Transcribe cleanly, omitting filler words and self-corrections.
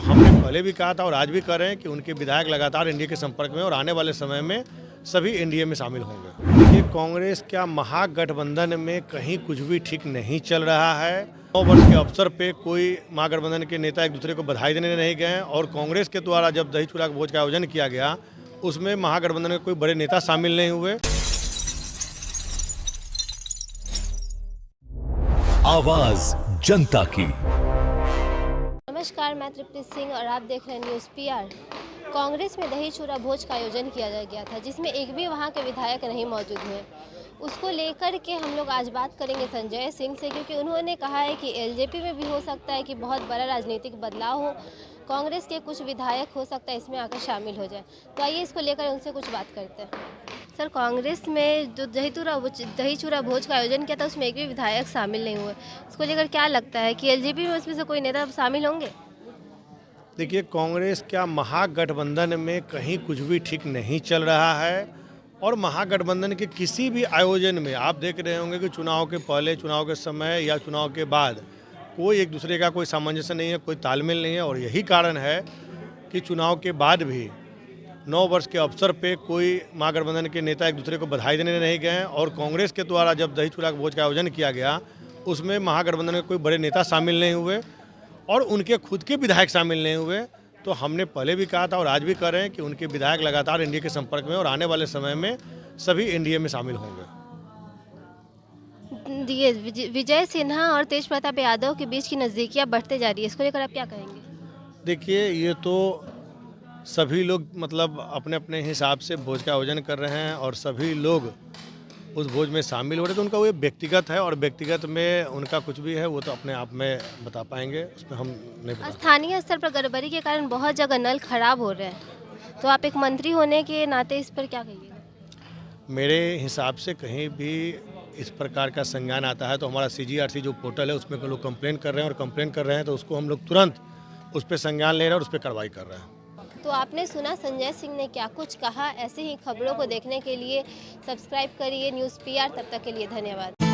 हमने पहले भी कहा था और आज भी कह रहे हैं कि उनके विधायक लगातार एनडीए के संपर्क में और आने वाले समय में सभी एनडीए में शामिल होंगे। ये कांग्रेस क्या महागठबंधन में कहीं कुछ भी ठीक नहीं चल रहा है। 9 वर्ष के अवसर पे कोई महागठबंधन के नेता एक दूसरे को बधाई देने नहीं गए और कांग्रेस के द्वारा जब दही चूड़ा भोज का आयोजन किया गया उसमें महागठबंधन के कोई बड़े नेता शामिल नहीं हुए। आवाज जनता की। नमस्कार, मैं तृप्ति सिंह और आप देख रहे हैं न्यूज़ पीआर। कांग्रेस में दही चूड़ा भोज का आयोजन किया गया था जिसमें एक भी वहां के विधायक नहीं मौजूद हुए। उसको लेकर के हम लोग आज बात करेंगे संजय सिंह से, क्योंकि उन्होंने कहा है कि एलजेपी में भी हो सकता है कि बहुत बड़ा राजनीतिक बदलाव हो, कांग्रेस के कुछ विधायक हो सकता है इसमें आकर शामिल हो जाए। तो आइए इसको लेकर उनसे कुछ बात करते हैं। सर, कांग्रेस में जो दही चूड़ा भोज का आयोजन किया था उसमें एक भी विधायक शामिल नहीं हुए, उसको लेकर क्या लगता है कि एलजेपी में उसमें से कोई नेता शामिल होंगे? देखिए, कांग्रेस क्या महागठबंधन में कहीं कुछ भी ठीक नहीं चल रहा है और महागठबंधन के किसी भी आयोजन में आप देख रहे होंगे कि चुनाव के पहले, चुनाव के समय या चुनाव के बाद कोई एक दूसरे का कोई सामंजस्य नहीं है, कोई तालमेल नहीं है। और यही कारण है कि चुनाव के बाद भी 9 वर्ष के अवसर पे कोई महागठबंधन के नेता एक दूसरे को बधाई देने नहीं गए और कांग्रेस के द्वारा जब दही चूड़ा भोज का आयोजन किया गया उसमें महागठबंधन के कोई बड़े नेता शामिल नहीं हुए और उनके खुद के विधायक शामिल नहीं हुए। तो हमने पहले भी कहा था और आज भी कह रहे हैं कि उनके विधायक लगातार एनडीए के संपर्क में और आने वाले समय में सभी एनडीए में शामिल होंगे। विजय सिन्हा और तेज प्रताप यादव के बीच की नज़दीकियाँ बढ़ते जा रही है, इसको लेकर आप क्या कहेंगे? देखिए, ये तो सभी लोग मतलब अपने अपने हिसाब से भोज का आयोजन कर रहे हैं और सभी लोग उस भोज में शामिल हो रहे हैं। तो उनका वो व्यक्तिगत है और व्यक्तिगत में उनका कुछ भी है वो तो अपने आप में बता पाएंगे, उसमें हम नहीं बता। स्थानीय स्तर पर गड़बड़ी के कारण बहुत जगह नल खराब हो रहे हैं, तो आप एक मंत्री होने के नाते इस पर क्या कहिएगा? मेरे हिसाब से कहीं भी इस प्रकार का संज्ञान आता है तो हमारा CGRC जो पोर्टल है उसमें लोग कंप्लेन कर रहे हैं और कंप्लेन कर रहे हैं तो उसको हम लोग तुरंत उस पर संज्ञान ले रहे हैं और उस पर कार्रवाई कर रहे हैं। तो आपने सुना संजय सिंह ने क्या कुछ कहा। ऐसे ही खबरों को देखने के लिए सब्सक्राइब करिए न्यूज़ पीआर। तब तक के लिए धन्यवाद।